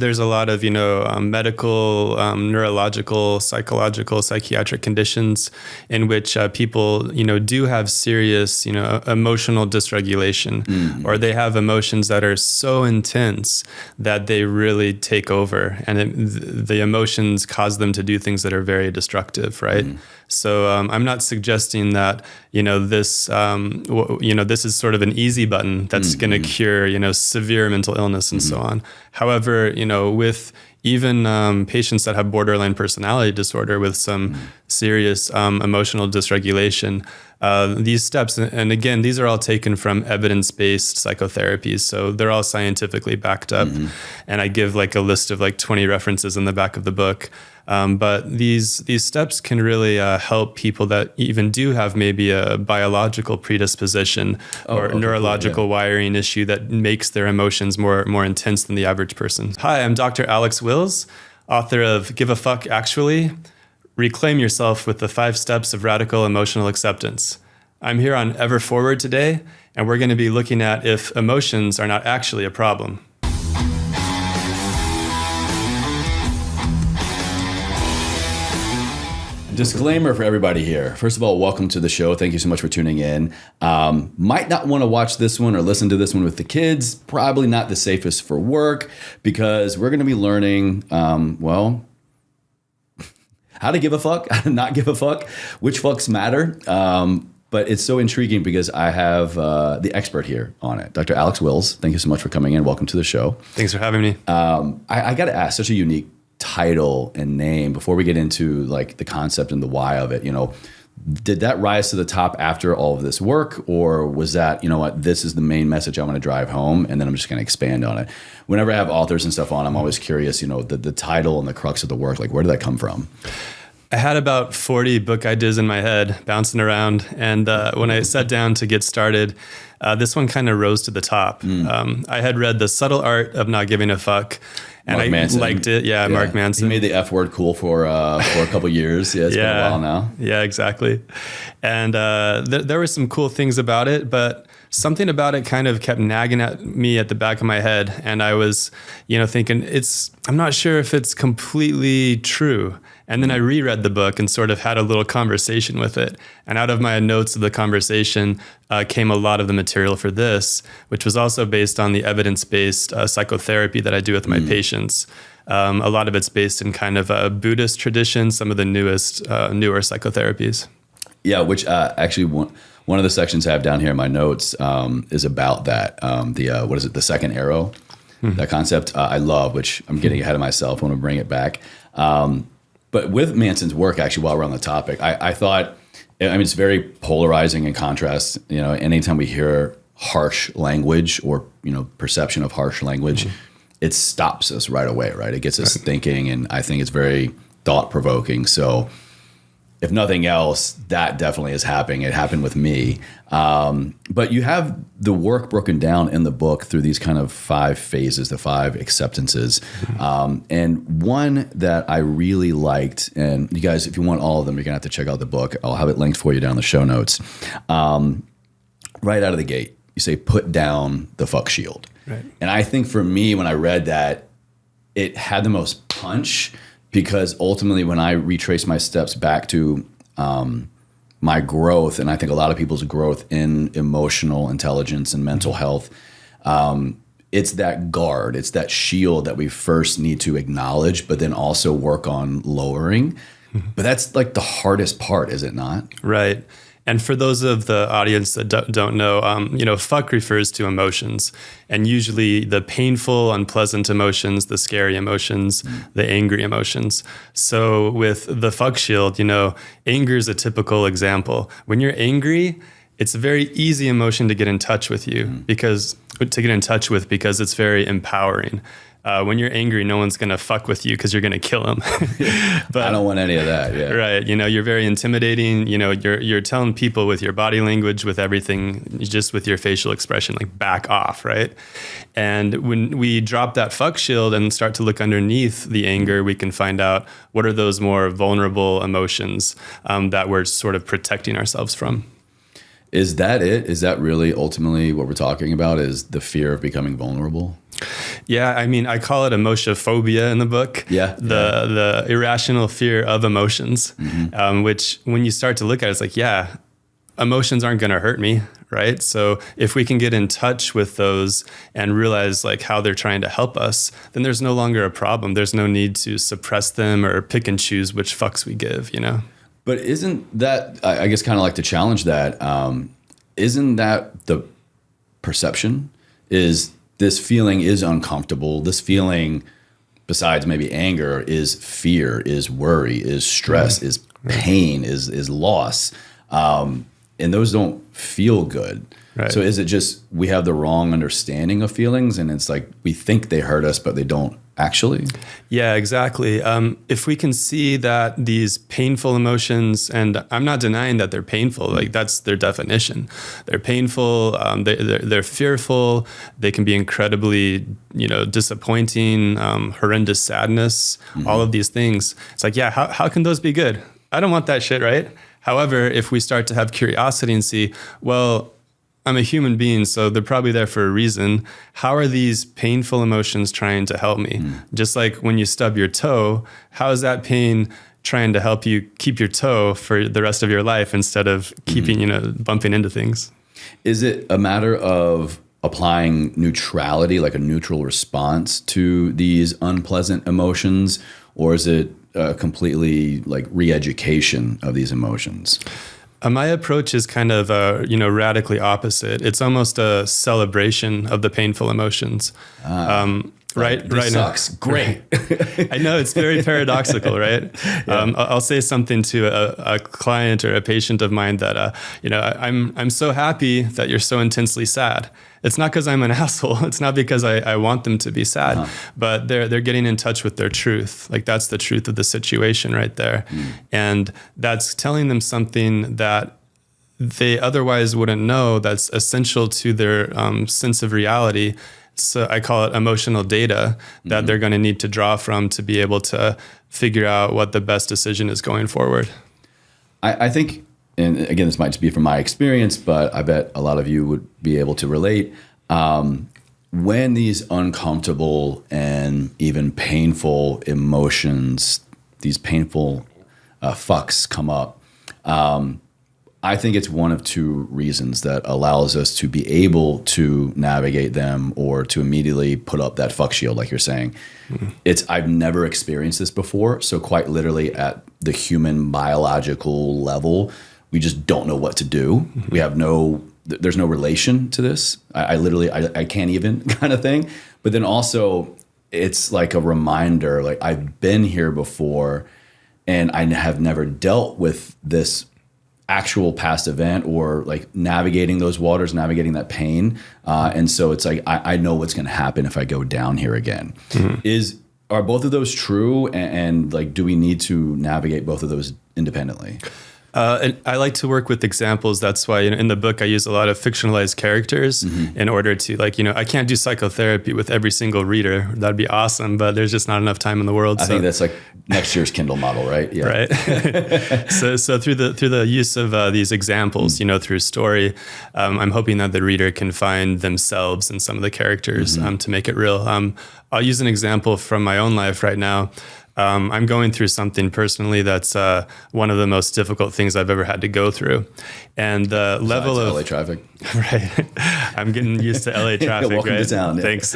There's a lot of, medical, neurological, psychological, psychiatric conditions in which people, do have serious, emotional dysregulation, or they have emotions that are so intense that they really take over, and the emotions cause them to do things that are very destructive, right? So I'm not suggesting that, this, this is sort of an easy button that's going to cure, severe mental illness and so on. However, with even patients that have borderline personality disorder with some serious emotional dysregulation, these steps, and again, these are all taken from evidence-based psychotherapies, so they're all scientifically backed up. And I give like a list of like 20 references in the back of the book. But these steps can really help people that even do have maybe a biological predisposition or neurological wiring issue that makes their emotions more intense than the average person. Hi, I'm Dr. Alex Wills, author of Give a Fuck Actually, Reclaim Yourself with the 5 Steps of Radical Emotional Acceptance. I'm here on Ever Forward today, and we're going to be looking at if emotions are not actually a problem. Disclaimer for everybody here. First of all, welcome to the show. Thank you so much for tuning in. Might not want to watch this one or listen to this one with the kids. Probably not the safest for work because we're going to be learning, how to give a fuck, how to not give a fuck, which fucks matter. But it's so intriguing because I have the expert here on it, Dr. Alex Wills. Thank you so much for coming in. Welcome to the show. Thanks for having me. I got to ask, such a unique title and name before we get into like the concept and the why of it. Did that rise to the top after all of this work, or was that, this is the main message I want to drive home, and then I'm just going to expand on it? Whenever I have authors and stuff on, I'm always curious, the title and the crux of the work, like where did that come from? I had about 40 book ideas in my head bouncing around, and when I sat down to get started, this one kind of rose to the top. I had read The Subtle Art of Not Giving a Fuck, and Mark I Manson. liked it. Yeah, Mark Manson. He made the F word cool for a couple years. Yeah, it's been a while now. Yeah, exactly. And there were some cool things about it, but something about it kind of kept nagging at me at the back of my head. And I was, thinking I'm not sure if it's completely true. And then I reread the book and sort of had a little conversation with it. And out of my notes of the conversation came a lot of the material for this, which was also based on the evidence-based psychotherapy that I do with my patients. A lot of it's based in kind of a Buddhist tradition, some of the newer psychotherapies. Yeah, which actually one of the sections I have down here in my notes is about that. The second arrow, that concept I love, which I'm getting ahead of myself. I want to bring it back. But with Manson's work, actually, while we're on the topic, I thought, it's very polarizing in contrast. Anytime we hear harsh language or, perception of harsh language, it stops us right away, right? It gets us thinking, and I think it's very thought-provoking. So if nothing else, that definitely is happening. It happened with me. But you have the work broken down in the book through these kind of 5 phases, the 5 acceptances. And one that I really liked, and you guys, if you want all of them, you're going to have to check out the book. I'll have it linked for you down in the show notes. Right out of the gate, you say, put down the fuck shield. Right. And I think for me, when I read that, it had the most punch, because ultimately when I retrace my steps back to my growth, and I think a lot of people's growth in emotional intelligence and mental health, it's that guard, it's that shield that we first need to acknowledge, but then also work on lowering. But that's like the hardest part, is it not? Right. And for those of the audience that don't know, fuck refers to emotions, and usually the painful, unpleasant emotions, the scary emotions, the angry emotions. So with the fuck shield, anger is a typical example. When you're angry, it's a very easy emotion to get in touch with because it's very empowering. When you're angry, no one's going to fuck with you because you're going to kill them. But I don't want any of that. Yeah. Right. You're very intimidating. You're telling people with your body language, with everything, just with your facial expression, like back off. Right. And when we drop that fuck shield and start to look underneath the anger, we can find out what are those more vulnerable emotions that we're sort of protecting ourselves from. Is that it? Is that really ultimately what we're talking about, is the fear of becoming vulnerable? Yeah, I mean, I call it emotiophobia in the book. Yeah, the irrational fear of emotions, which when you start to look at it, it's like, yeah, emotions aren't going to hurt me, right? So if we can get in touch with those and realize like how they're trying to help us, then there's no longer a problem. There's no need to suppress them or pick and choose which fucks we give, you know? But isn't that, I guess, kind of like to challenge that, isn't that the perception? Is this feeling is uncomfortable. This feeling, besides maybe anger, is fear, is worry, is stress, is pain, is loss. And those don't feel good. Right. So is it just we have the wrong understanding of feelings, and it's like we think they hurt us, but they don't actually? Yeah, exactly. If we can see that these painful emotions, and I'm not denying that they're painful, like that's their definition. They're painful, they're fearful, they can be incredibly, disappointing, horrendous sadness, all of these things. It's like, yeah, how can those be good? I don't want that shit, right? However, if we start to have curiosity and see, well, I'm a human being, so they're probably there for a reason. How are these painful emotions trying to help me? Just like when you stub your toe, how is that pain trying to help you keep your toe for the rest of your life instead of keeping, bumping into things? Is it a matter of applying neutrality, like a neutral response to these unpleasant emotions, or is it completely like re-education of these emotions? My approach is kind of, radically opposite. It's almost a celebration of the painful emotions. Right sucks. Now. Great. I know it's very paradoxical, right? Yeah. I'll say something to a client or a patient of mine that, I'm so happy that you're so intensely sad. It's not because I'm an asshole. It's not because I want them to be sad, but they're getting in touch with their truth. Like that's the truth of the situation right there. And that's telling them something that they otherwise wouldn't know, that's essential to their sense of reality. So I call it emotional data that they're going to need to draw from to be able to figure out what the best decision is going forward. I think, and again, this might just be from my experience, but I bet a lot of you would be able to relate. When these uncomfortable and even painful emotions, these painful fucks come up, I think it's one of two reasons that allows us to be able to navigate them or to immediately put up that fuck shield, like you're saying. I've never experienced this before. So quite literally at the human biological level, we just don't know what to do. We have there's no relation to this. I can't even kind of thing. But then also it's like a reminder, like I've been here before and I have never dealt with this actual past event or like navigating those waters, navigating that pain. And so it's like, I know what's going to happen if I go down here again. Are both of those true? And like, do we need to navigate both of those independently? And I like to work with examples. That's why in the book I use a lot of fictionalized characters in order to I can't do psychotherapy with every single reader. That'd be awesome, but there's just not enough time in the world. I think that's like next year's Kindle model, right? Yeah. Right. So through the use of these examples, through story, I'm hoping that the reader can find themselves in some of the characters to make it real. I'll use an example from my own life right now. I'm going through something personally that's one of the most difficult things I've ever had to go through. And the level of LA traffic. Right. I'm getting used to LA traffic, Welcome right? to town. Yeah. Thanks.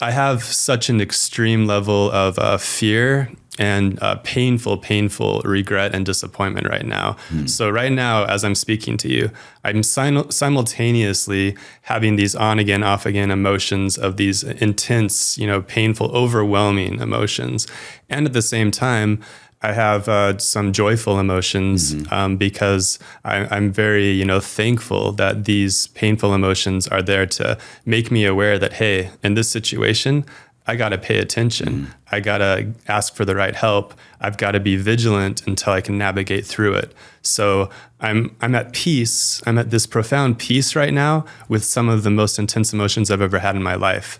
I have such an extreme level of fear and painful regret and disappointment right now. So right now, as I'm speaking to you, I'm simultaneously having these on again, off again emotions of these intense, painful, overwhelming emotions. And at the same time, I have some joyful emotions because I'm very, thankful that these painful emotions are there to make me aware that, hey, in this situation, I got to pay attention. I got to ask for the right help. I've got to be vigilant until I can navigate through it. So I'm at peace. I'm at this profound peace right now with some of the most intense emotions I've ever had in my life.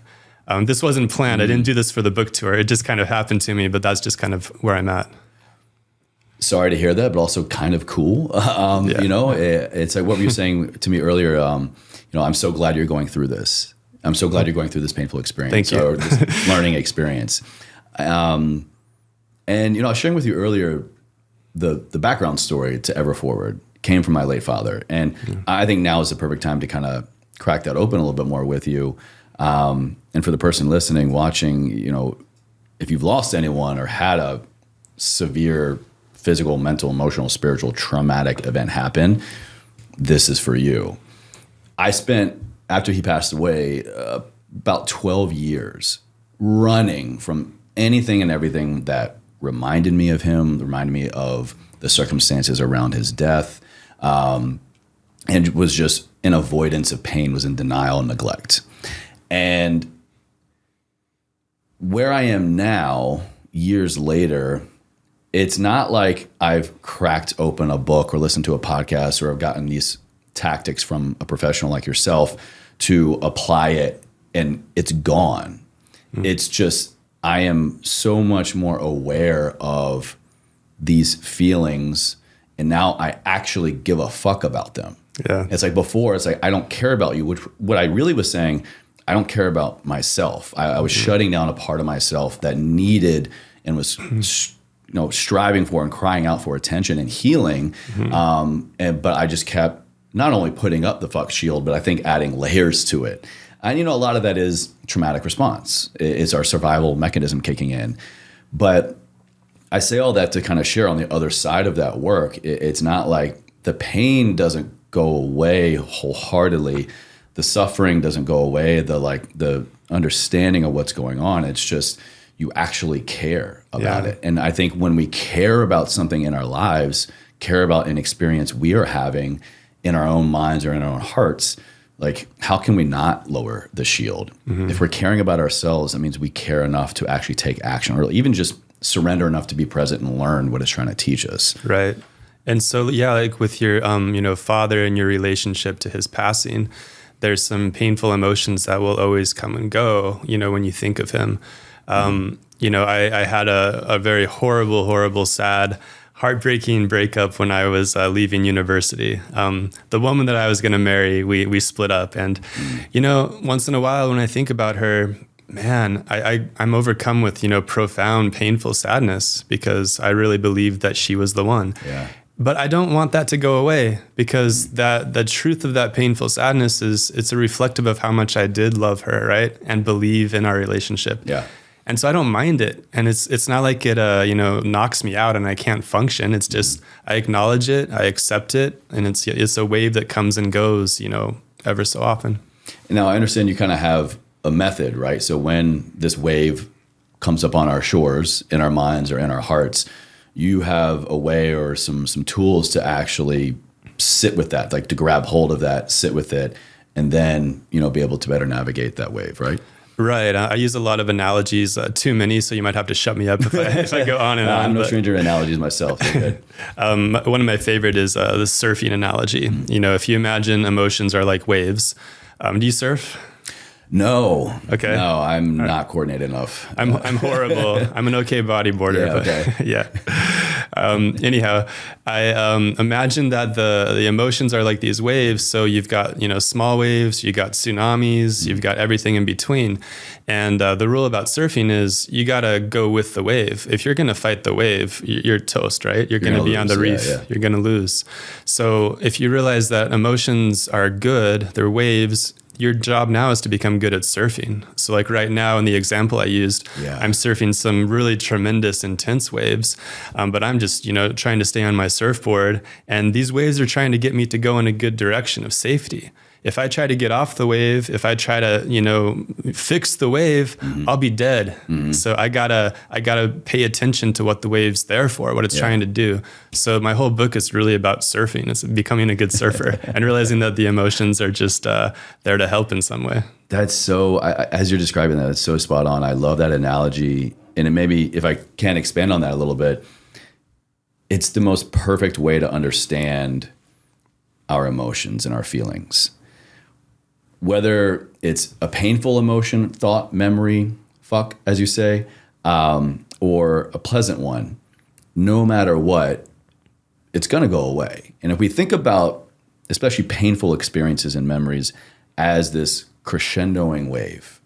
This wasn't planned. I didn't do this for the book tour. It just kind of happened to me, but that's just kind of where I'm at. Sorry to hear that, but also kind of cool. It's like what were you saying to me earlier? I'm so glad you're going through this. I'm so glad you're going through this painful experience. Thank you. Or this learning experience. And, you know, I was sharing with you earlier, the background story to Ever Forward came from my late father. And I think now is the perfect time to kind of crack that open a little bit more with you. And for the person listening, watching, you know, if you've lost anyone or had a severe physical, mental, emotional, spiritual, traumatic event happen, this is for you. I spent, after he passed away, about 12 years running from anything and everything that reminded me of him, reminded me of the circumstances around his death, and was just in avoidance of pain, was in denial and neglect. And where I am now, years later, it's not like I've cracked open a book or listened to a podcast or I've gotten these tactics from a professional like yourself to apply it and it's gone. It's just, I am so much more aware of these feelings and now I actually give a fuck about them. Yeah. It's like before, it's like, I don't care about you, which what I really was saying, I don't care about myself. I was shutting down a part of myself that needed and was striving for and crying out for attention and healing. But I just kept not only putting up the fuck shield, but I think adding layers to it. And, you know, a lot of that is traumatic response. It's our survival mechanism kicking in. But I say all that to kind of share on the other side of that work. It's not like the pain doesn't go away wholeheartedly. The suffering doesn't go away. The understanding of what's going on. It's just, you actually care about it. And I think when we care about something in our lives, care about an experience we are having in our own minds or in our own hearts, like, how can we not lower the shield? If we're caring about ourselves, that means we care enough to actually take action, or even just surrender enough to be present and learn what it's trying to teach us. Right. And so, yeah, like with your, father and your relationship to his passing, there's some painful emotions that will always come and go, when you think of him. I had a very horrible, sad, heartbreaking breakup when I was leaving university. The woman that I was going to marry, we split up. And, once in a while when I think about her, man, I'm overcome with, profound, painful sadness because I really believed that she was the one. Yeah. But I don't want that to go away because the truth of that painful sadness is it's a reflective of how much I did love her, right? And believe in our relationship. Yeah. And so I don't mind it. And it's not like it, knocks me out and I can't function. It's just, I acknowledge it, I accept it. And it's a wave that comes and goes, ever so often. Now, I understand you kind of have a method, right? So when this wave comes up on our shores, in our minds or in our hearts, you have a way or some tools to actually sit with that, like to grab hold of that, sit with it, and then, be able to better navigate that wave, right? Right. I use a lot of analogies, too many, so you might have to shut me up if I go on and on. I'm no stranger to analogies myself. Good. One of my favorite is the surfing analogy. If you imagine emotions are like waves, do you surf? No. Okay. No, I'm not coordinated enough. I'm horrible. I'm an okay bodyboarder. Yeah, but anyhow, I imagine that the emotions are like these waves. So you've got, small waves, you've got tsunamis, you've got everything in between. And the rule about surfing is you got to go with the wave. If you're going to fight the wave, you're toast, right? You're going to be on the reef. Yeah. You're going to lose. So if you realize that emotions are good, they're waves, your job now is to become good at surfing. So like right now in the example I used, I'm surfing some really tremendous, intense waves, but I'm just, trying to stay on my surfboard. And these waves are trying to get me to go in a good direction of safety. If I try to get off the wave, if I try to, fix the wave, I'll be dead. So I gotta pay attention to what the wave's there for, what it's trying to do. So my whole book is really about surfing. It's becoming a good surfer and realizing that the emotions are just there to help in some way. That's so, as you're describing that, it's so spot on. I love that analogy. And it maybe, if I can expand on that a little bit, it's the most perfect way to understand our emotions and our feelings. Whether it's a painful emotion, thought, memory, fuck, as you say, or a pleasant one, no matter what, it's going to go away. And if we think about especially painful experiences and memories as this crescendoing wave.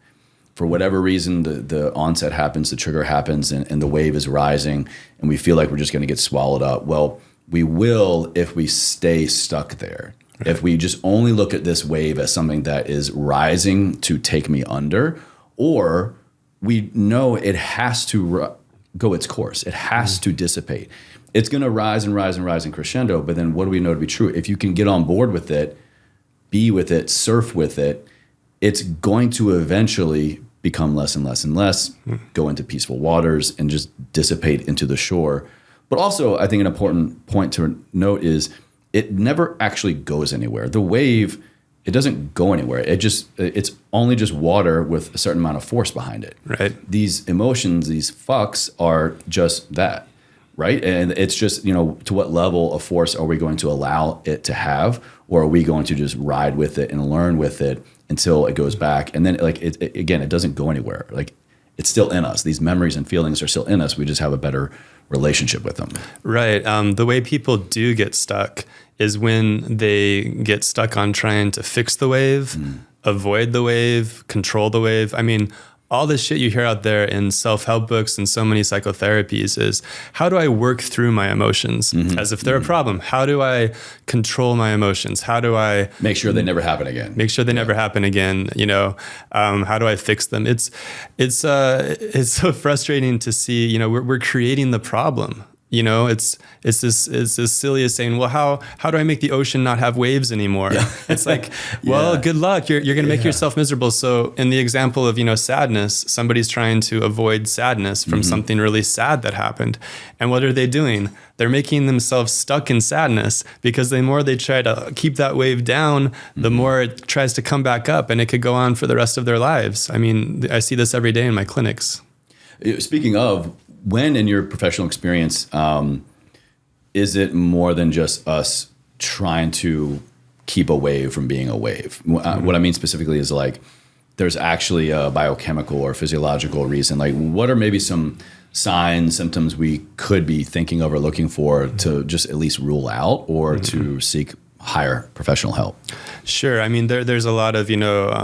For whatever reason, the onset happens, the trigger happens, and the wave is rising, and we feel like we're just going to get swallowed up. Well, we will if we stay stuck there. Right. If we just only look at this wave as something that is rising to take me under, or we know it has to go its course. It has to dissipate. It's going to rise and rise and rise in crescendo, but then what do we know to be true? If you can get on board with it, be with it, surf with it, it's going to eventually become less and less and less, go into peaceful waters, and just dissipate into the shore. But also, I think an important point to note is it never actually goes anywhere. The wave, it doesn't go anywhere. It's only just water with a certain amount of force behind it. Right. These emotions, these fucks are just that, right? And it's just, to what level of force are we going to allow it to have, or are we going to just ride with it and learn with it until it goes back? And then, it doesn't go anywhere. Like, it's still in us. These memories and feelings are still in us. We just have a better relationship with them. Right. The way people do get stuck is when they get stuck on trying to fix the wave, avoid the wave, control the wave. I mean, all this shit you hear out there in self-help books and so many psychotherapies is, how do I work through my emotions as if they're a problem? How do I control my emotions? How do I make sure they never happen again? Never happen again. How do I fix them? It's so frustrating to see, we're creating the problem. It's as silly as saying, well, how do I make the ocean not have waves anymore? Yeah. It's like, well, good luck. You're going to make yourself miserable. So in the example of, somebody somebody's trying to avoid sadness from something really sad that happened. And what are they doing? They're making themselves stuck in sadness, because the more they try to keep that wave down, the more it tries to come back up, and it could go on for the rest of their lives. I mean, I see this every day in my clinics. Speaking of, when in your professional experience, is it more than just us trying to keep a wave from being a wave? What I mean specifically is, like, there's actually a biochemical or physiological reason. Like, what are maybe some signs, symptoms we could be thinking of or looking for to just at least rule out, or to seek higher professional help? Sure. I mean, there's a lot of,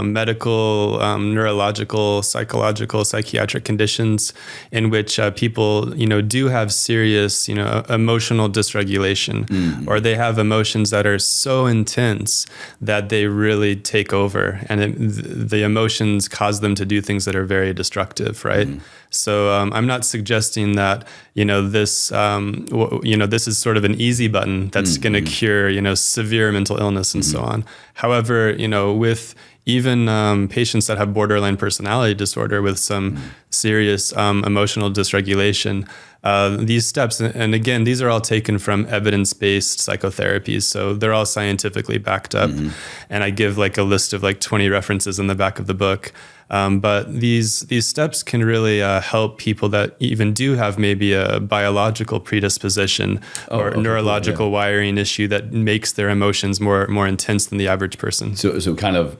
medical, neurological, psychological, psychiatric conditions in which people, do have serious, emotional dysregulation, or they have emotions that are so intense that they really take over, and the emotions cause them to do things that are very destructive, right? So I'm not suggesting that, this is sort of an easy button that's going to cure, severe mental illness and so on. However, with even patients that have borderline personality disorder with some serious emotional dysregulation, these steps, and again, these are all taken from evidence-based psychotherapies, so they're all scientifically backed up. And I give like a list of like 20 references in the back of the book. But these steps can really help people that even do have maybe a biological predisposition or neurological wiring issue that makes their emotions more intense than the average person. So kind of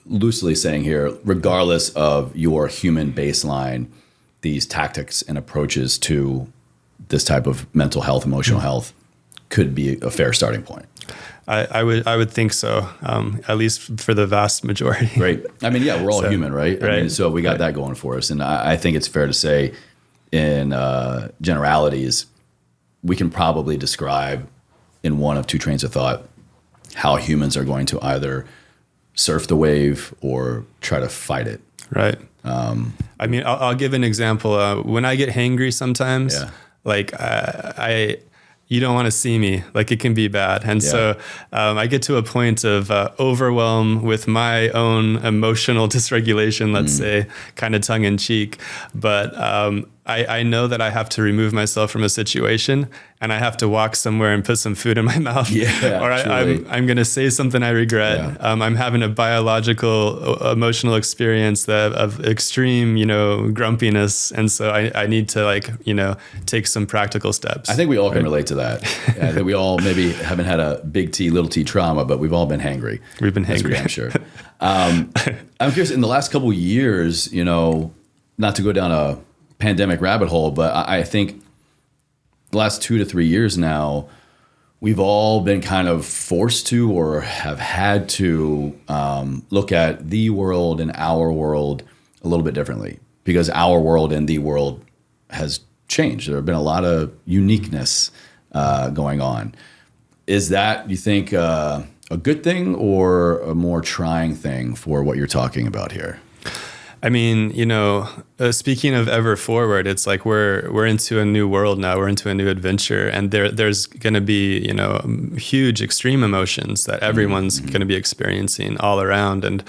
loosely saying here, regardless of your human baseline, these tactics and approaches to this type of mental health, emotional health could be a fair starting point. I would think so, at least for the vast majority. Right. I mean, yeah, we're all human, right? I mean, so we got that going for us. And I think it's fair to say, in generalities, we can probably describe in one of two trains of thought how humans are going to either surf the wave or try to fight it. Right. I mean, I'll give an example. When I get hangry sometimes, like you don't want to see me, like it can be bad. And so I get to a point of overwhelm with my own emotional dysregulation, let's say, kind of tongue in cheek. But I know that I have to remove myself from a situation, and I have to walk somewhere and put some food in my mouth, or I'm going to say something I regret. I'm having a biological, emotional experience of extreme, grumpiness, and so I need to take some practical steps. I think we all can relate to that. I think we all maybe haven't had a big T, little T trauma, but we've all been hangry. We've been hangry, I'm sure. I'm curious, in the last couple of years, not to go down a pandemic rabbit hole, but I think the last 2 to 3 years now, we've all been kind of forced to or have had to look at the world and our world a little bit differently, because our world and the world has changed. There have been a lot of uniqueness going on. Is that, you think, a good thing or a more trying thing for what you're talking about here? I mean, speaking of ever forward, it's like we're into a new world now. We're into a new adventure, and there's going to be huge extreme emotions that everyone's going to be experiencing all around. And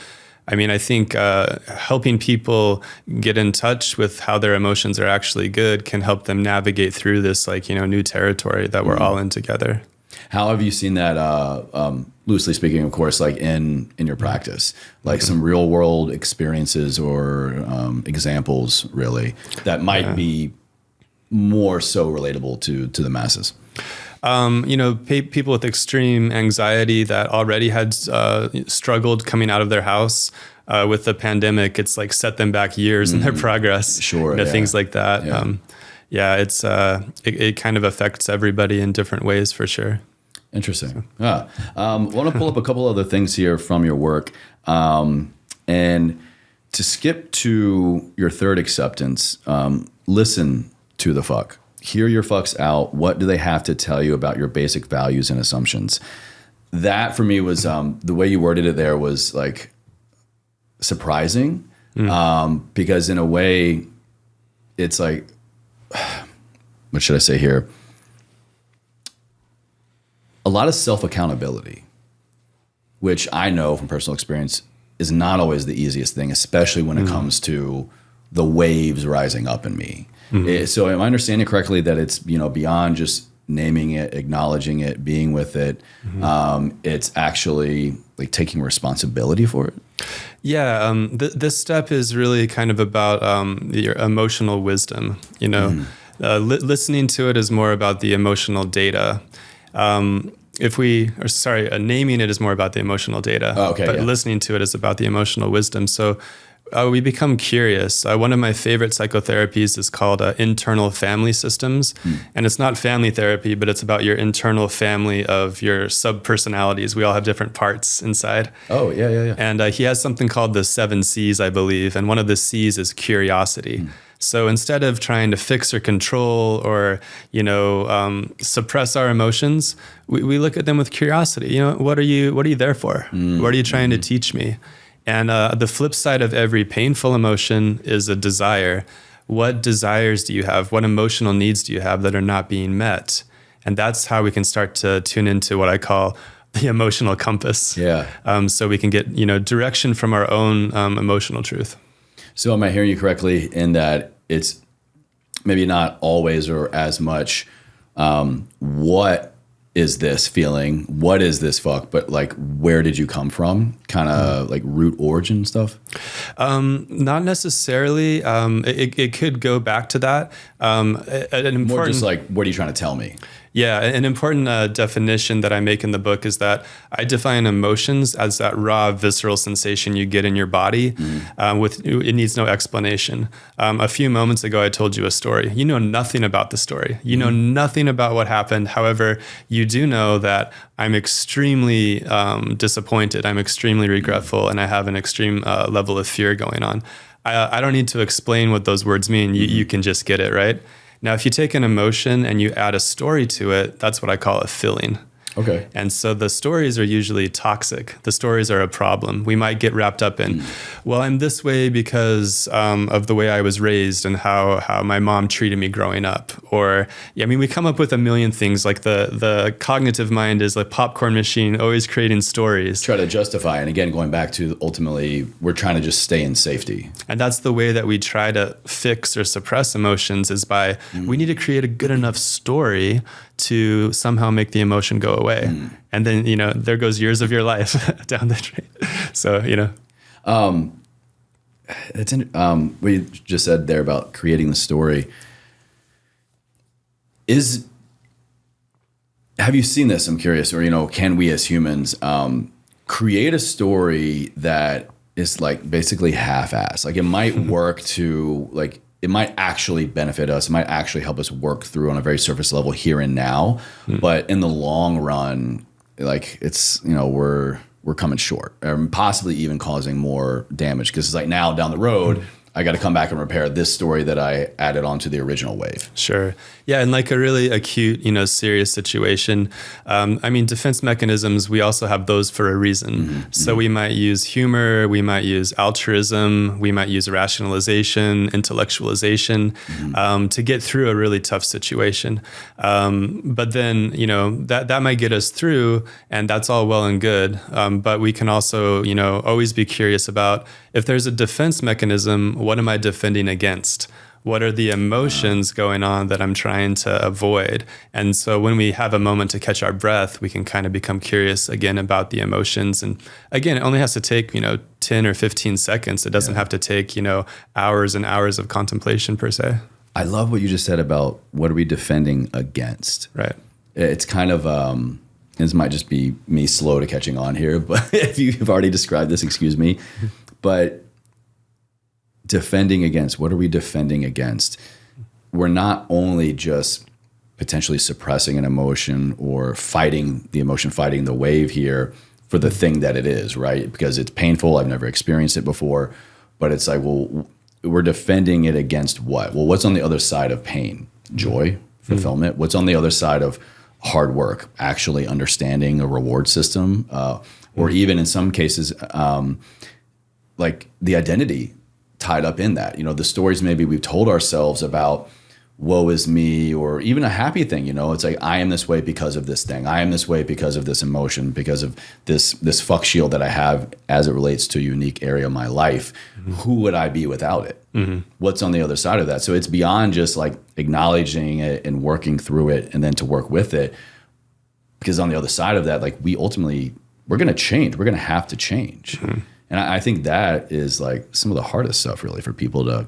I mean, I think helping people get in touch with how their emotions are actually good can help them navigate through this new territory that we're all in together. How have you seen that, loosely speaking, of course, like in your practice, like some real world experiences or examples, really, that might be more so relatable to the masses? People with extreme anxiety that already had struggled coming out of their house with the pandemic, it's like set them back years in their progress. Sure. Things like that. Yeah. It kind of affects everybody in different ways for sure. Interesting. Want to pull up a couple other things here from your work. And to skip to your third acceptance, listen to the fuck. Hear your fucks out. What do they have to tell you about your basic values and assumptions? That for me was, the way you worded it there was like surprising. Because in a way it's like, what should I say here? A lot of self-accountability, which I know from personal experience is not always the easiest thing, especially when it comes to the waves rising up in me. So am I understanding correctly that it's, beyond just naming it, acknowledging it, being with it, it's actually like taking responsibility for it? Yeah, this step is really kind of about your emotional wisdom. Listening to it is more about the emotional data. Naming it is more about the emotional data. Oh, okay, but listening to it is about the emotional wisdom. So we become curious. One of my favorite psychotherapies is called internal family systems. And it's not family therapy, but it's about your internal family of your sub-personalities. We all have different parts inside. Oh, yeah. And he has something called the 7 C's, I believe. And one of the C's is curiosity. So instead of trying to fix or control or, suppress our emotions, we look at them with curiosity. What are you there for? What are you trying to teach me? And the flip side of every painful emotion is a desire. What desires do you have? What emotional needs do you have that are not being met? And that's how we can start to tune into what I call the emotional compass. Yeah. So we can get, direction from our own emotional truth. So am I hearing you correctly in that it's maybe not always or as much what is this feeling? What is this fuck? But like, where did you come from? Kind of like root origin stuff? Not necessarily. It could go back to that. More just like, what are you trying to tell me? Yeah, an important definition that I make in the book is that I define emotions as that raw, visceral sensation you get in your body. It needs no explanation. A few moments ago, I told you a story. You know nothing about the story. You know nothing about what happened. However, you do know that I'm extremely disappointed. I'm extremely regretful, and I have an extreme level of fear going on. I don't need to explain what those words mean. You can just get it, right? Now, if you take an emotion and you add a story to it, that's what I call a feeling. Okay. And so the stories are usually toxic. The stories are a problem. We might get wrapped up in, well, I'm this way because of the way I was raised and how my mom treated me growing up. Or, we come up with a million things. Like the cognitive mind is a popcorn machine, always creating stories. Try to justify. And again, going back to ultimately, we're trying to just stay in safety. And that's the way that we try to fix or suppress emotions is by, we need to create a good enough story to somehow make the emotion go away. And then, there goes years of your life down the drain. So, it's what you just said there about creating the story. Have you seen this? I'm curious, or, can we as humans create a story that is like basically half-assed? Like it might work to like it might actually benefit us. It might actually help us work through on a very surface level here and now. But in the long run, like it's, we're coming short, or possibly even causing more damage, because it's like now down the road, I got to come back and repair this story that I added onto the original wave. Sure. Yeah. And like a really acute, serious situation. Defense mechanisms, we also have those for a reason. So we might use humor, we might use altruism, we might use rationalization, intellectualization, to get through a really tough situation. But then, that might get us through, and that's all well and good. But we can also, always be curious about, if there's a defense mechanism, what am I defending against? What are the emotions going on that I'm trying to avoid? And so when we have a moment to catch our breath, we can kind of become curious again about the emotions. And again, it only has to take, 10 or 15 seconds. It doesn't have to take, hours and hours of contemplation per se. I love what you just said about what are we defending against? Right. It's kind of, this might just be me slow to catching on here, but if you've already described this, excuse me. But defending against, what are we defending against? We're not only just potentially suppressing an emotion or fighting the emotion, fighting the wave here for the thing that it is, right? Because it's painful. I've never experienced it before. But it's like, well, we're defending it against what? Well, what's on the other side of pain? Joy, fulfillment. What's on the other side of hard work? Actually understanding a reward system, or even in some cases, like the identity tied up in that. The stories maybe we've told ourselves about woe is me, or even a happy thing, it's like, I am this way because of this thing. I am this way because of this emotion, because of this fuck shield that I have as it relates to a unique area of my life. Who would I be without it? What's on the other side of that? So it's beyond just like acknowledging it and working through it and then to work with it. Because on the other side of that, like we're going to change. We're going to have to change. And I think that is like some of the hardest stuff really for people to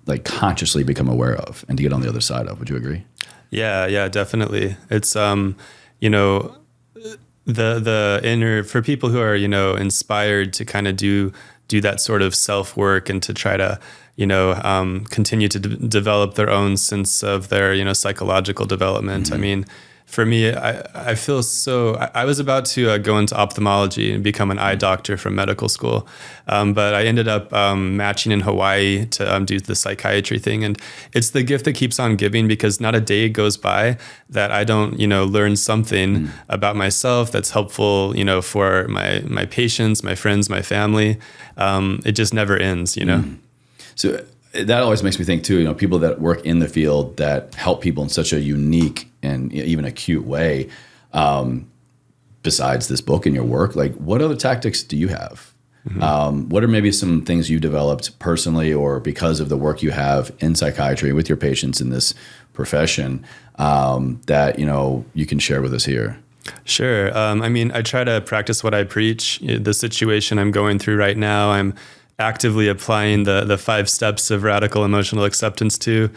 like consciously become aware of and to get on the other side of. Would you agree? Yeah, definitely. It's, the inner, for people who are, inspired to kind of do that sort of self-work and to try to, continue to develop their own sense of their, psychological development. For me, I feel so, I was about to go into ophthalmology and become an eye doctor from medical school. But I ended up matching in Hawaii to do the psychiatry thing. And it's the gift that keeps on giving, because not a day goes by that I don't, learn something about myself that's helpful, for my patients, my friends, my family. It just never ends, So that always makes me think too, people that work in the field that help people in such a unique and even acute way, besides this book and your work, like what other tactics do you have? What are maybe some things you developed personally or because of the work you have in psychiatry with your patients in this profession, that, you can share with us here? Sure. I try to practice what I preach. The situation I'm going through right now, I'm actively applying the 5 steps of radical emotional acceptance to.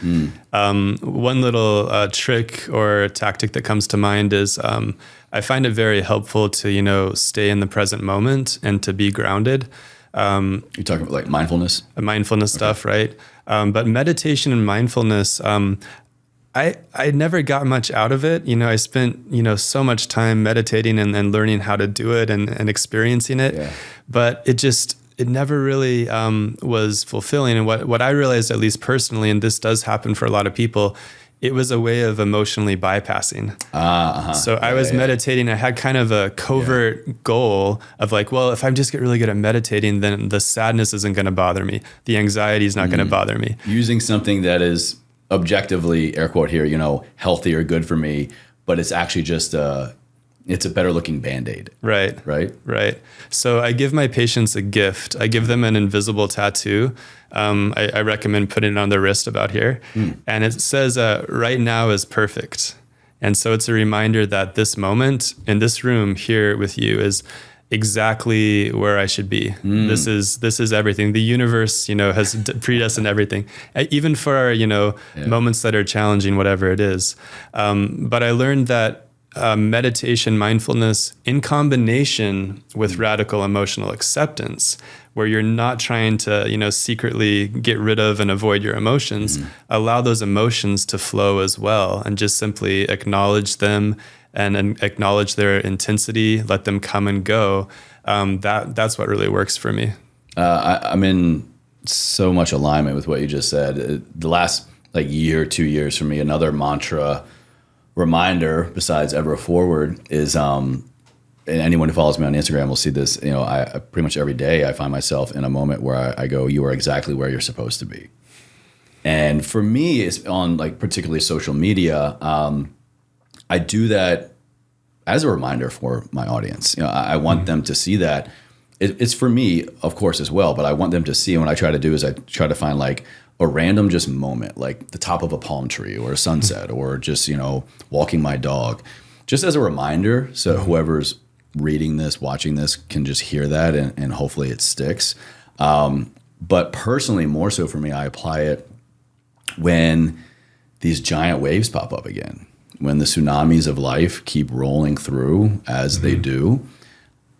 One little trick or tactic that comes to mind is I find it very helpful to, stay in the present moment and to be grounded. You're talking about like mindfulness? Mindfulness stuff, right? But meditation and mindfulness, I never got much out of it. I spent, so much time meditating and learning how to do it and experiencing it. Yeah. But it never really was fulfilling. And what I realized, at least personally, and this does happen for a lot of people, it was a way of emotionally bypassing. So I was meditating. I had kind of a covert goal of like, well, if I just get really good at meditating, then the sadness isn't going to bother me. The anxiety is not going to bother me. Using something that is objectively, air quote here, healthy or good for me, but it's actually just it's a better looking Band-Aid. Right. So I give my patients a gift. I give them an invisible tattoo. I recommend putting it on their wrist about here. And it says, right now is perfect. And so it's a reminder that this moment in this room here with you is exactly where I should be. This is everything. The universe, has predestined everything, even for our, moments that are challenging, whatever it is. But I learned that meditation, mindfulness, in combination with radical emotional acceptance, where you're not trying to, secretly get rid of and avoid your emotions. Allow those emotions to flow as well, and just simply acknowledge them and acknowledge their intensity, let them come and go. That's what really works for me. I'm in so much alignment with what you just said. The last year, 2 years for me, another mantra reminder besides ever forward is, and anyone who follows me on Instagram will see this, I pretty much every day I find myself in a moment where I go, you are exactly where you're supposed to be. And for me, it's on particularly social media. I do that as a reminder for my audience. I want them to see that. It's for me, of course, as well, but I want them to see. And what I try to do is I try to find a random just moment, like the top of a palm tree or a sunset or just, walking my dog, just as a reminder. So whoever's reading this, watching this can just hear that and hopefully it sticks. But personally, more so for me, I apply it when these giant waves pop up again, when the tsunamis of life keep rolling through as they do.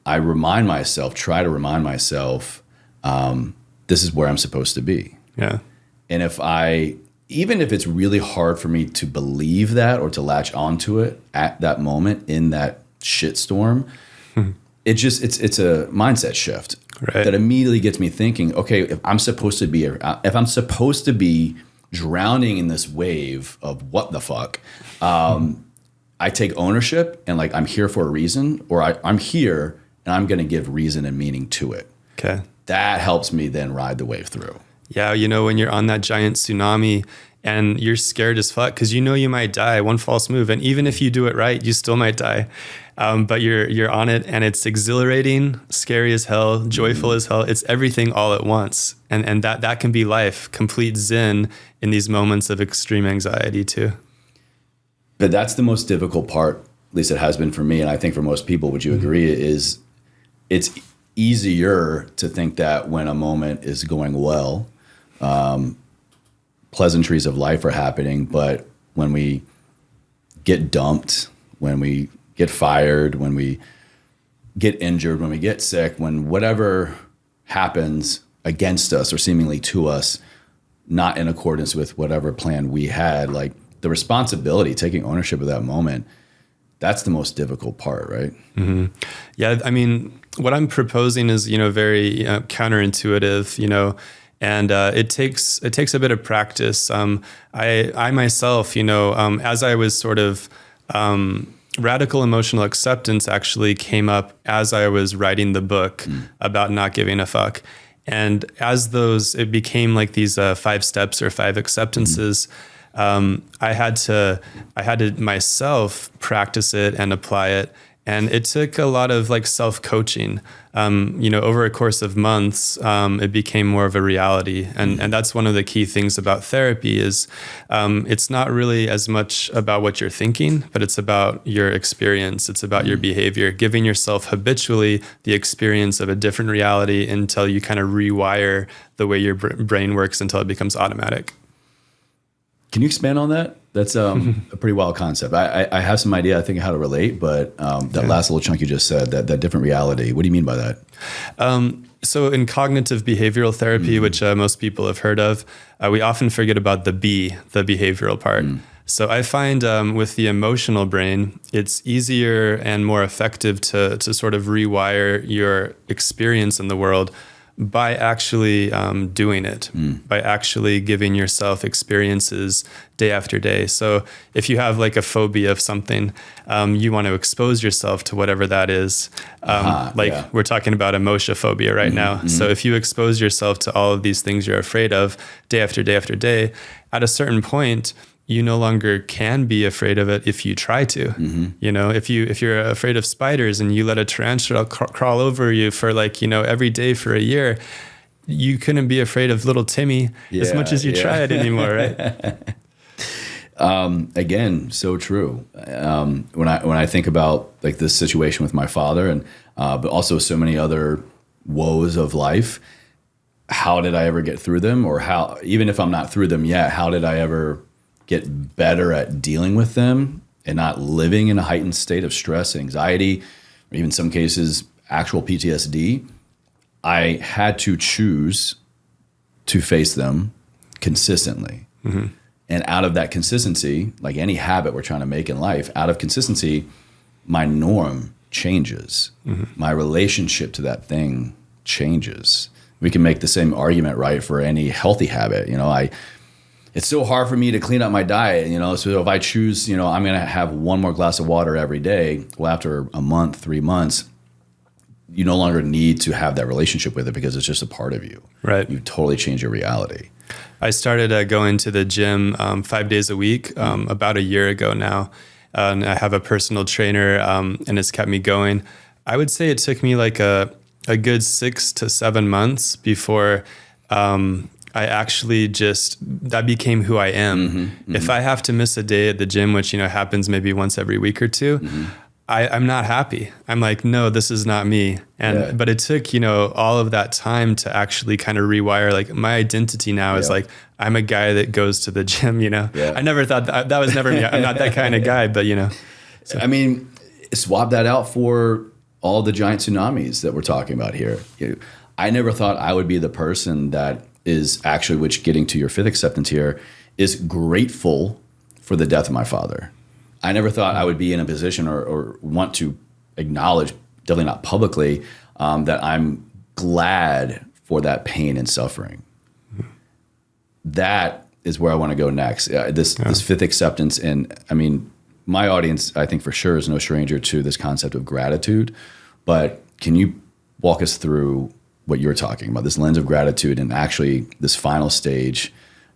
I try to remind myself, this is where I'm supposed to be. Yeah. And even if it's really hard for me to believe that or to latch onto it at that moment in that shitstorm, it's a mindset shift that immediately gets me thinking, okay, if I'm supposed to be drowning in this wave of what the fuck, I take ownership and I'm here for a reason, or I'm here and I'm going to give reason and meaning to it. Okay. That helps me then ride the wave through. Yeah, when you're on that giant tsunami and you're scared as fuck because you might die, one false move, and even if you do it right, you still might die. But you're on it, and it's exhilarating, scary as hell, joyful as hell. It's everything all at once, and that can be life, complete zen in these moments of extreme anxiety too. But that's the most difficult part, at least it has been for me, and I think for most people, would you agree, is it's easier to think that when a moment is going well, pleasantries of life are happening, but when we get dumped, when we get fired, when we get injured, when we get sick, when whatever happens against us or seemingly to us, not in accordance with whatever plan we had, the responsibility, taking ownership of that moment, that's the most difficult part, right? Mm-hmm. Yeah, I mean, what I'm proposing is, very counterintuitive, and it takes a bit of practice. I myself, as I was sort of radical emotional acceptance actually came up as I was writing the book about not giving a fuck. And as it became these 5 steps or 5 acceptances, I had to myself practice it and apply it. And it took a lot of self-coaching. Over a course of months, it became more of a reality. And that's one of the key things about therapy is it's not really as much about what you're thinking, but it's about your experience. It's about your behavior, giving yourself habitually the experience of a different reality until you kind of rewire the way your brain works until it becomes automatic. Can you expand on that? That's a pretty wild concept. I have some idea, I think, how to relate, but that last little chunk you just said, that different reality, what do you mean by that? So in cognitive behavioral therapy, which most people have heard of, we often forget about the behavioral part. So I find with the emotional brain, it's easier and more effective to sort of rewire your experience in the world by actually doing it, by actually giving yourself experiences day after day. So if you have a phobia of something, you want to expose yourself to whatever that is. We're talking about emotiophobia right now. So if you expose yourself to all of these things you're afraid of day after day after day, at a certain point, you no longer can be afraid of it if you try to. If you're afraid of spiders and you let a tarantula crawl over you for every day for a year, you couldn't be afraid of little Timmy as much as you tried anymore, right? Again, so true. When I think about this situation with my father and but also so many other woes of life, how did I ever get through them? Or how, even if I'm not through them yet, how did I ever get better at dealing with them and not living in a heightened state of stress, anxiety, or even some cases, actual PTSD? I had to choose to face them consistently. Mm-hmm. And out of that consistency, like any habit we're trying to make in life, out of consistency, my norm changes. Mm-hmm. My relationship to that thing changes. We can make the same argument, right, for any healthy habit. It's so hard for me to clean up my diet, so if I choose, I'm going to have one more glass of water every day. Well, after a month, 3 months, you no longer need to have that relationship with it because it's just a part of you. Right. You totally change your reality. I started going to the gym 5 days a week about a year ago now. And I have a personal trainer and it's kept me going. I would say it took me like a good 6 to 7 months before I actually that became who I am. Mm-hmm, mm-hmm. If I have to miss a day at the gym, which, happens maybe once every week or two, mm-hmm. I'm not happy. I'm like, no, this is not me. But it took, all of that time to actually kind of rewire. Like my identity now is like, I'm a guy that goes to the gym, I never thought that was never me. I'm not that kind of guy, but So. I mean, swap that out for all the giant tsunamis that we're talking about here. I never thought I would be the person that is actually, which getting to your fifth acceptance here, is grateful for the death of my father. I never thought I would be in a position or want to acknowledge, definitely not publicly, that I'm glad for that pain and suffering. That is where I want to go next. This fifth acceptance. And I mean, my audience, I think for sure, is no stranger to this concept of gratitude. But can you walk us through what you're talking about, this lens of gratitude, and actually this final stage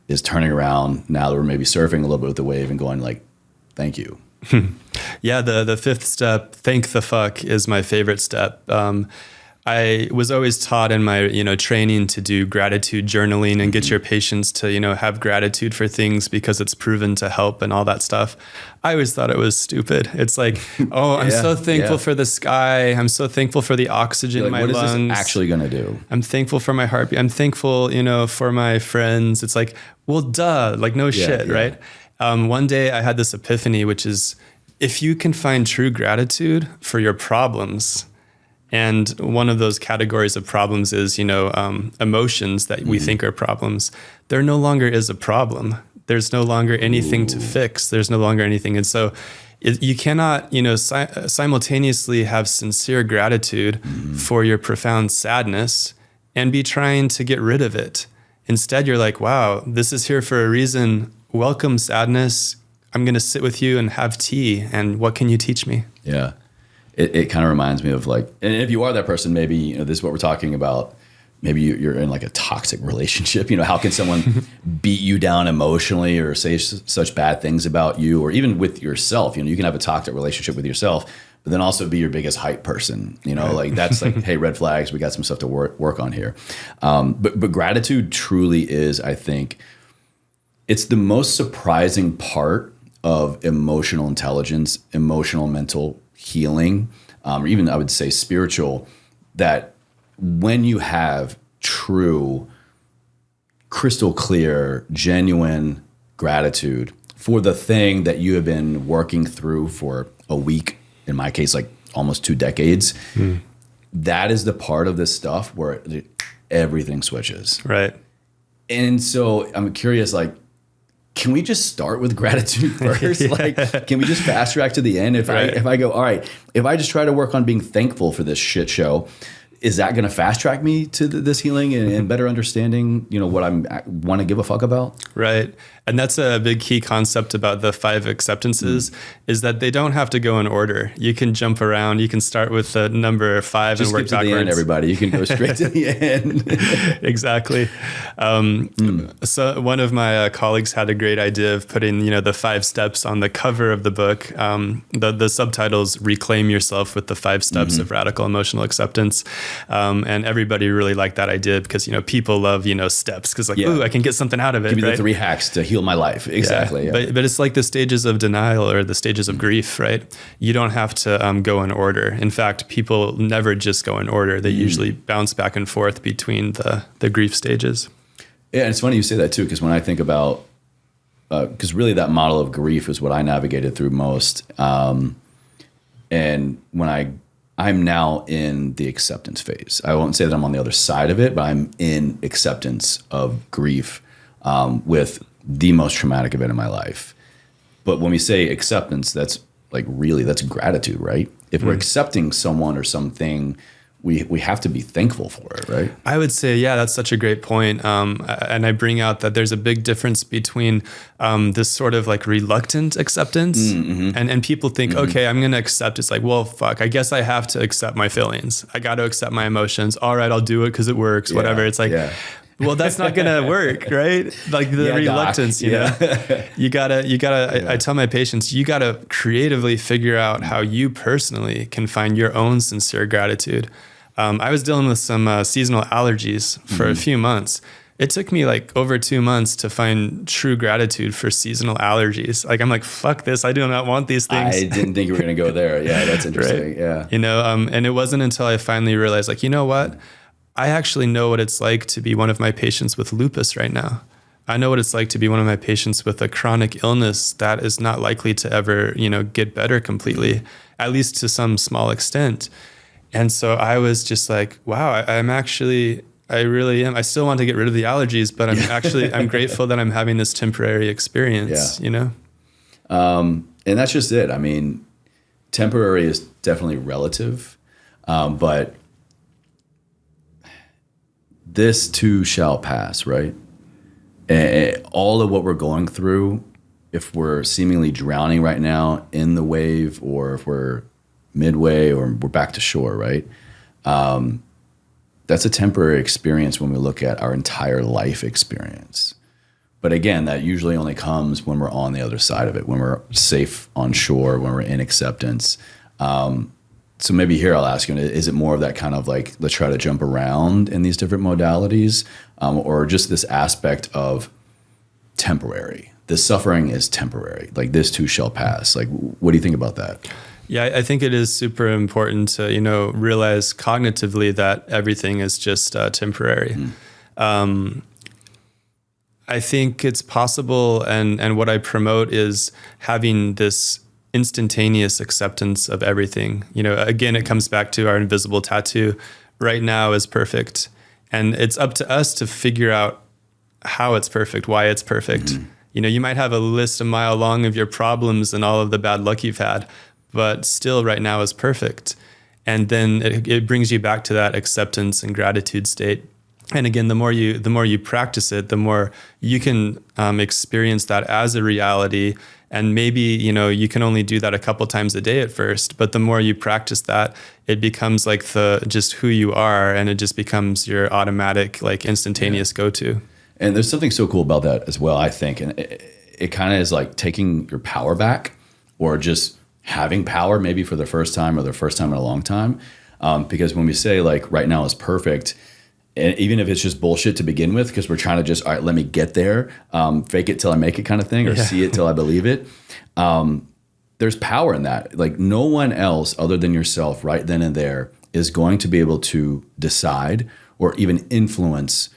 is turning around now that we're maybe surfing a little bit with the wave and going like, thank you. Yeah, the fifth step, thank the fuck, is my favorite step. I was always taught in my, training to do gratitude journaling and get your patients to, have gratitude for things because it's proven to help and all that stuff. I always thought it was stupid. It's like, oh, I'm so thankful for the sky. I'm so thankful for the oxygen in my lungs. What is this actually going to do? I'm thankful for my heartbeat. I'm thankful, for my friends. It's like, well, duh, like no shit, right? One day I had this epiphany, which is if you can find true gratitude for your problems, and one of those categories of problems is, emotions that we think are problems. There no longer is a problem. There's no longer anything to fix. There's no longer anything. And so you cannot, simultaneously have sincere gratitude for your profound sadness and be trying to get rid of it. Instead, you're like, wow, this is here for a reason. Welcome, sadness. I'm going to sit with you and have tea. And what can you teach me? Yeah. It kind of reminds me of like, and if you are that person, maybe, this is what we're talking about. Maybe you're in like a toxic relationship. How can someone beat you down emotionally or say such bad things about you, or even with yourself? You can have a toxic relationship with yourself, but then also be your biggest hype person. Like that's like, hey, red flags. We got some stuff to work on here. But gratitude truly is, I think, it's the most surprising part of emotional intelligence, emotional mental healing, or even I would say spiritual, that when you have true, crystal clear, genuine gratitude for the thing that you have been working through for a week, in my case, like almost 2 decades, that is the part of this stuff where everything switches. Right. And so I'm curious, like, can we just start with gratitude first? Like, can we just fast track to the end? If I go, all right, if I just try to work on being thankful for this shit show, is that going to fast track me to this healing and better understanding, what I want to give a fuck about? Right. And that's a big key concept about the 5 acceptances is that they don't have to go in order. You can jump around. You can start with the number 5 just and work skip to backwards. the end, everybody. You can go straight to the end. Exactly. So one of my colleagues had a great idea of putting, the 5 steps on the cover of the book. The subtitles Reclaim Yourself with the 5 Steps of Radical Emotional Acceptance. And everybody really liked that idea because, people love, steps because like, ooh, I can get something out of it. Give me the 3 hacks to heal my life. Exactly. Yeah. But it's like the stages of denial or the stages of grief, right? You don't have to go in order. In fact, people never just go in order. They usually bounce back and forth between the grief stages. Yeah, and it's funny you say that too, because when I think about, because really that model of grief is what I navigated through most. And when I I'm now in the acceptance phase. I won't say that I'm on the other side of it, but I'm in acceptance of grief with the most traumatic event in my life. But when we say acceptance, that's like really, that's gratitude, right? If we're accepting someone or something, we have to be thankful for it, right? I would say, yeah, that's such a great point. And I bring out that there's a big difference between this sort of like reluctant acceptance and people think, okay, I'm going to accept. It's like, well, fuck, I guess I have to accept my feelings. I got to accept my emotions. All right, I'll do it because it works, whatever. It's like, well, that's not going to work, right? Like the reluctance, you know, you gotta, I tell my patients, you gotta creatively figure out how you personally can find your own sincere gratitude. I was dealing with some seasonal allergies for a few months. It took me like over 2 months to find true gratitude for seasonal allergies. Like, I'm like, fuck this. I do not want these things. I didn't think you were going to go there. Yeah, that's interesting. Right? Yeah. You know, and it wasn't until I finally realized, like, you know what? I actually know what it's like to be one of my patients with lupus right now. I know what it's like to be one of my patients with a chronic illness that is not likely to ever, you know, get better completely, at least to some small extent. And so I was just like, wow, I really am. I still want to get rid of the allergies, but I'm grateful that I'm having this temporary experience, you know? And that's just it. I mean, temporary is definitely relative, but this too shall pass, right? And all of what we're going through, if we're seemingly drowning right now in the wave, or if we're midway or we're back to shore, right? That's a temporary experience when we look at our entire life experience. But again, that usually only comes when we're on the other side of it, when we're safe on shore, when we're in acceptance. So maybe here I'll ask you, is it more of that kind of like, let's try to jump around in these different modalities, or just this aspect of temporary? This suffering is temporary. Like, this too shall pass. Like, what do you think about that? Yeah, I think it is super important to, you know, realize cognitively that everything is just temporary. I think it's possible, and what I promote is having this instantaneous acceptance of everything. You know, again, it comes back to our invisible tattoo. Right now is perfect, and it's up to us to figure out how it's perfect, why it's perfect. You know, you might have a list a mile long of your problems and all of the bad luck you've had, but still right now is perfect. And then it brings you back to that acceptance and gratitude state. And again, the more you practice it, the more you can experience that as a reality. And maybe, you know, you can only do that a couple times a day at first, but the more you practice that, it becomes like just who you are, and it just becomes your automatic, like, instantaneous go-to. And there's something so cool about that as well, I think. And it kind of is like taking your power back, or just having power maybe for the first time, or the first time in a long time. Because when we say like right now is perfect, and even if it's just bullshit to begin with, because we're trying to just, all right, let me get there, fake it till I make it kind of thing, or see it till I believe it. There's power in that. Like, no one else other than yourself right then and there is going to be able to decide or even influence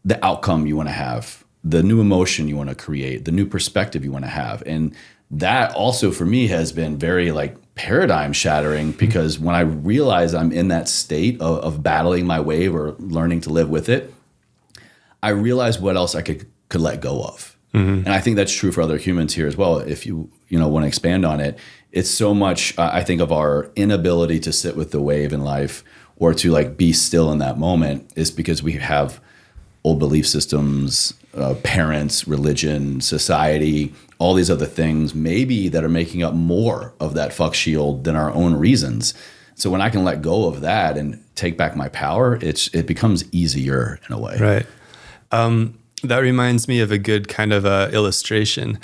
the outcome you want to have, the new emotion you want to create, the new perspective you want to have. And that also for me has been very like paradigm shattering, because when I realize I'm in that state of battling my wave or learning to live with it, I realize what else I could let go of. And I think that's true for other humans here as well. If you want to expand on it, it's so much, I think, of our inability to sit with the wave in life, or to like be still in that moment, is because we have old belief systems, parents, religion, society, all these other things maybe that are making up more of that fuck shield than our own reasons. So when I can let go of that and take back my power, it becomes easier in a way. Right. That reminds me of a good kind of illustration.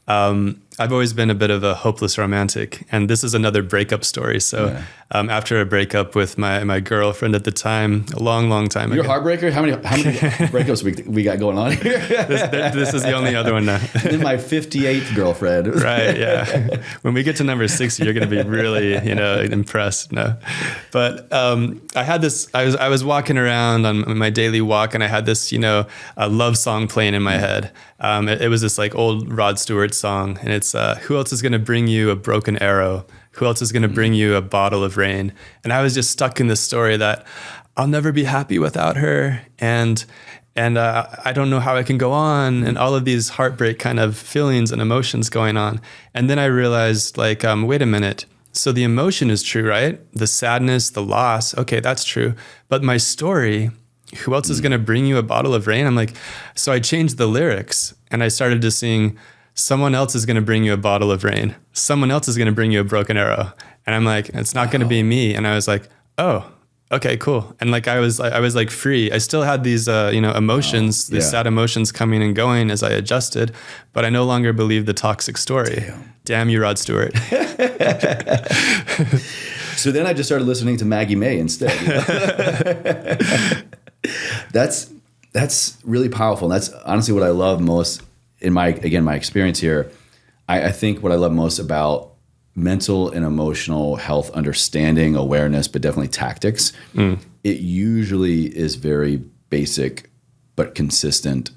I've always been a bit of a hopeless romantic, and this is another breakup story. So after a breakup with my girlfriend at the time, a long time ago. You're a heartbreaker? How many breakups we got going on here? This is the only other one now. And then my 58th girlfriend. Right, yeah. When we get to number 60, you're going to be really, impressed. No, but I had this. I was walking around on my daily walk, and I had this, a love song playing in my head. It was this like old Rod Stewart song, and It's who else is going to bring you a broken arrow? Who else is going to bring you a bottle of rain? And I was just stuck in this story that I'll never be happy without her. And I don't know how I can go on, and all of these heartbreak kind of feelings and emotions going on. And then I realized, like, wait a minute. So the emotion is true, right? The sadness, the loss. Okay, that's true. But my story, who else is going to bring you a bottle of rain? I'm like, so I changed the lyrics and I started to sing, someone else is going to bring you a bottle of rain. Someone else is going to bring you a broken arrow. And I'm like, it's not going to be me. And I was like, oh, okay, cool. And like I was like free. I still had these emotions, these sad emotions coming and going as I adjusted, but I no longer believed the toxic story. Damn you, Rod Stewart. So then I just started listening to Maggie May instead. That's really powerful. And that's honestly what I love most in my experience here. I think what I love most about mental and emotional health understanding, awareness, but definitely tactics, it usually is very basic but consistent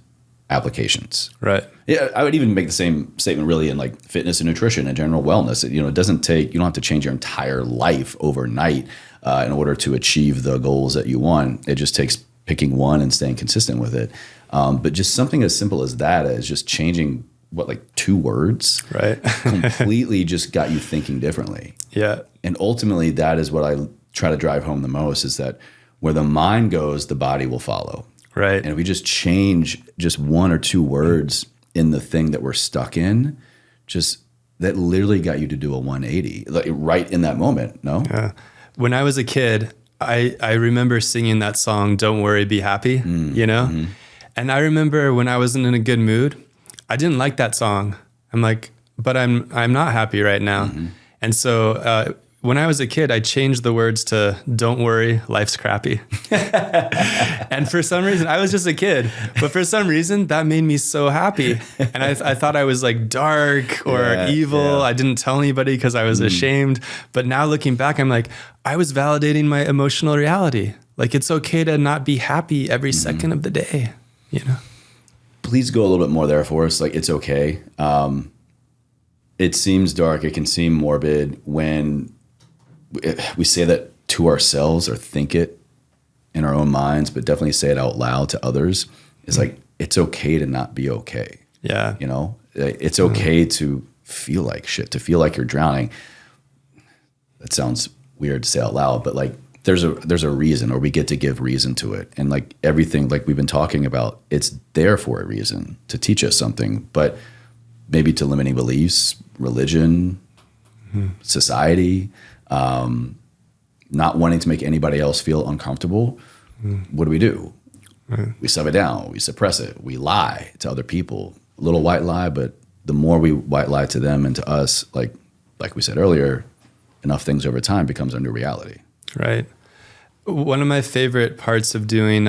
applications. Right. Yeah, I would even make the same statement really in like fitness and nutrition and general wellness. It doesn't take, you don't have to change your entire life overnight in order to achieve the goals that you want. It just takes picking one and staying consistent with it. But just something as simple as that is just changing like 2 words, right? completely just got you thinking differently. Yeah. And ultimately that is what I try to drive home the most, is that where the mind goes, the body will follow. Right. And if we just change just 1 or 2 words in the thing that we're stuck in, just that literally got you to do a 180, like right in that moment. No? Yeah. When I was a kid, I remember singing that song, Don't Worry, Be Happy, And I remember when I wasn't in a good mood, I didn't like that song. I'm like, but I'm not happy right now. And so when I was a kid, I changed the words to Don't Worry, Life's Crappy. And for some reason, I was just a kid, but for some reason that made me so happy. And I thought I was like dark or evil. Yeah. I didn't tell anybody because I was ashamed. But now looking back, I'm like, I was validating my emotional reality. Like, it's okay to not be happy every second of the day, Please go a little bit more there for us. Like, it's okay. It seems dark. It can seem morbid when we say that to ourselves or think it in our own minds, but definitely say it out loud to others. It's like, it's okay to not be okay. Yeah. It's okay to feel like shit, to feel like you're drowning. That sounds weird to say out loud, but like, there's a reason, or we get to give reason to it. And like everything, like we've been talking about, it's there for a reason, to teach us something, but maybe to limiting beliefs, religion, society, not wanting to make anybody else feel uncomfortable. What do? We shove it down, we suppress it, we lie to other people, a little white lie, but the more we white lie to them and to us, like we said earlier, enough things over time becomes our new reality. Right. One of my favorite parts of doing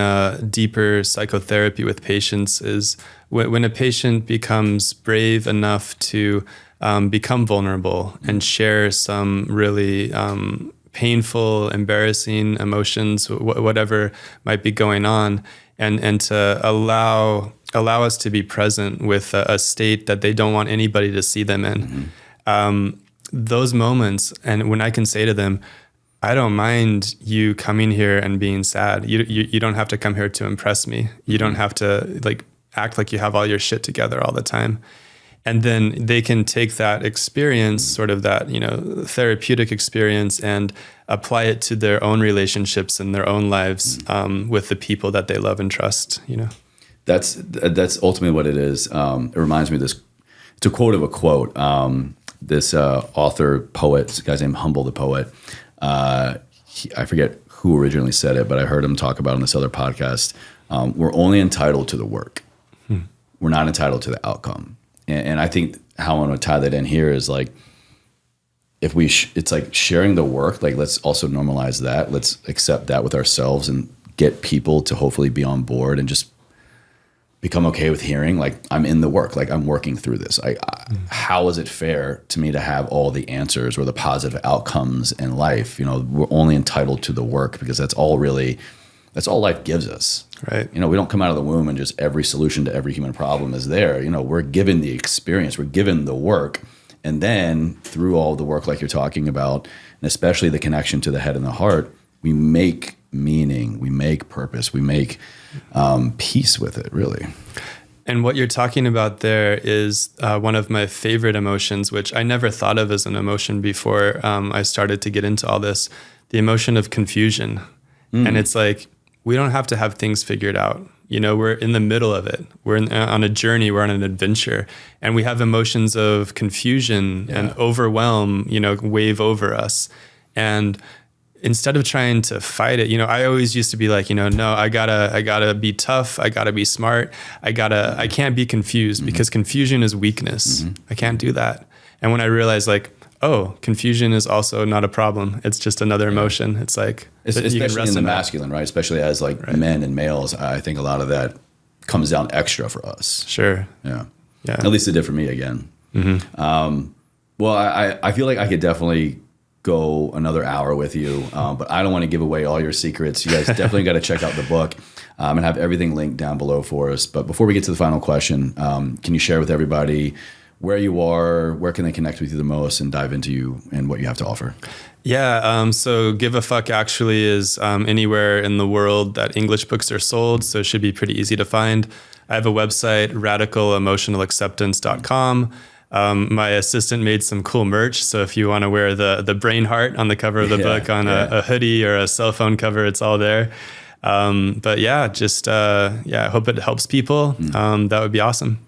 deeper psychotherapy with patients is when a patient becomes brave enough to become vulnerable and share some really painful, embarrassing emotions, whatever might be going on, and to allow us to be present with a state that they don't want anybody to see them in. Those moments, and when I can say to them, I don't mind you coming here and being sad. You don't have to come here to impress me. You don't have to like act like you have all your shit together all the time. And then they can take that experience, sort of that, therapeutic experience, and apply it to their own relationships and their own lives with the people that they love and trust, That's ultimately what it is. It reminds me of this. It's a quote of a quote. This author, poet, this guy's named Humble the Poet. I forget who originally said it, but I heard him talk about it on this other podcast. We're only entitled to the work. We're not entitled to the outcome. And I think how I'm going to tie that in here is like, if it's like sharing the work, like let's also normalize that. Let's accept that with ourselves and get people to hopefully be on board and just become okay with hearing, like, I'm in the work, like I'm working through this. How is it fair to me to have all the answers or the positive outcomes in life? We're only entitled to the work because that's all life gives us. Right. You know, we don't come out of the womb and just every solution to every human problem is there. You know, we're given the experience, we're given the work. And then through all the work like you're talking about, and especially the connection to the head and the heart, we make meaning, we make purpose, we make peace with it, really. And what you're talking about there is one of my favorite emotions, which I never thought of as an emotion before I started to get into all this, the emotion of confusion. And it's like, we don't have to have things figured out. You know, we're in the middle of it. We're on a journey. We're on an adventure. And we have emotions of confusion and overwhelm, you know, wave over us. And instead of trying to fight it, you know, I always used to be like, you know, no, I gotta be tough. I gotta be smart. I can't be confused because confusion is weakness. I can't do that. And when I realized like, oh, confusion is also not a problem. It's just another emotion. It's like, especially in the masculine, right? Especially as like men and males, I think a lot of that comes down extra for us. Sure. Yeah. At least it did for me again. Well, I feel like I could definitely go another hour with you, but I don't want to give away all your secrets. You guys definitely got to check out the book and have everything linked down below for us. But before we get to the final question, can you share with everybody where you are, where can they connect with you the most, and dive into you and what you have to offer? Yeah, so Give a Fuck actually is anywhere in the world that English books are sold, so it should be pretty easy to find. I have a website, radicalemotionalacceptance.com. My assistant made some cool merch, so if you want to wear the brain heart on the cover of the book on a hoodie or a cell phone cover, it's all there. But yeah, just I hope it helps people. That would be awesome.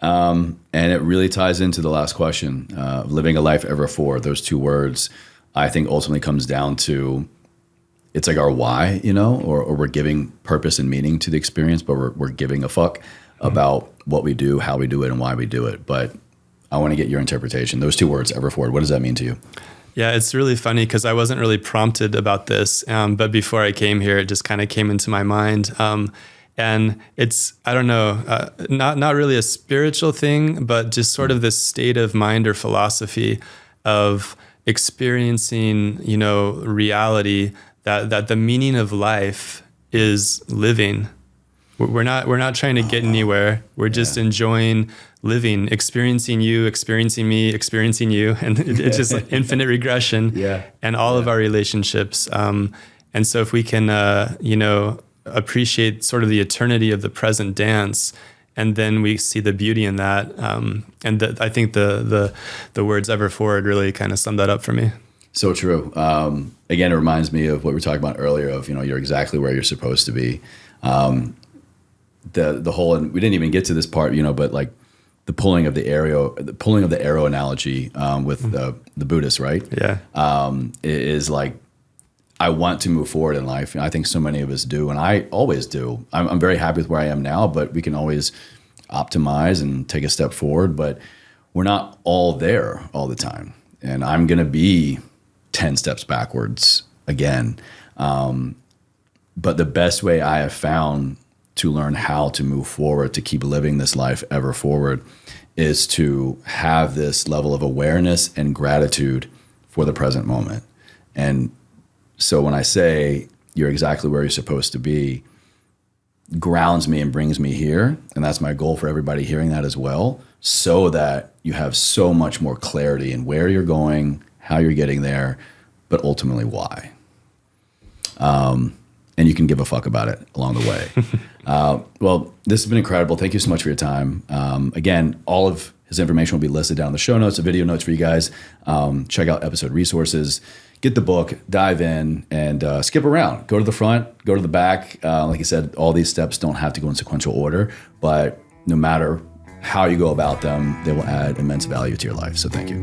And it really ties into the last question, living a life ever forward. Those two words, I think ultimately comes down to, it's like our why, you know, or we're giving purpose and meaning to the experience, but we're giving a fuck about what we do, how we do it, and why we do it. But I want to get your interpretation. Those two words, ever forward, what does that mean to you? Yeah, it's really funny because I wasn't really prompted about this, but before I came here, it just kind of came into my mind. And it's, I don't know, not really a spiritual thing, but just sort of this state of mind or philosophy of experiencing, you know, reality, that the meaning of life is living. We're not trying to get anywhere. We're just enjoying living, experiencing you, experiencing me, experiencing you. And it's just like infinite regression and all of our relationships. And so if we can, you know, appreciate sort of the eternity of the present dance, and then we see the beauty in that. And I think the words ever forward really kind of sum that up for me. So true. Again, it reminds me of what we were talking about earlier of, you know, you're exactly where you're supposed to be. The whole, and we didn't even get to this part, you know, but like the pulling of the arrow analogy with the Buddhists, right? Yeah. Is like, I want to move forward in life. And I think so many of us do. And I always do. I'm very happy with where I am now, but we can always optimize and take a step forward. But we're not all there all the time. And I'm going to be 10 steps backwards again. But the best way I have found to learn how to move forward, to keep living this life ever forward, is to have this level of awareness and gratitude for the present moment. And so when I say you're exactly where you're supposed to be, grounds me and brings me here. And that's my goal for everybody hearing that as well, so that you have so much more clarity in where you're going, how you're getting there, but ultimately why. And you can give a fuck about it along the way. Well, this has been incredible. Thank you so much for your time. Again, all of his information will be listed down in the show notes, the video notes for you guys. Check out episode resources. Get the book, dive in, and skip around. Go to the front, go to the back. Like I said, all these steps don't have to go in sequential order, but no matter how you go about them, they will add immense value to your life. So thank you.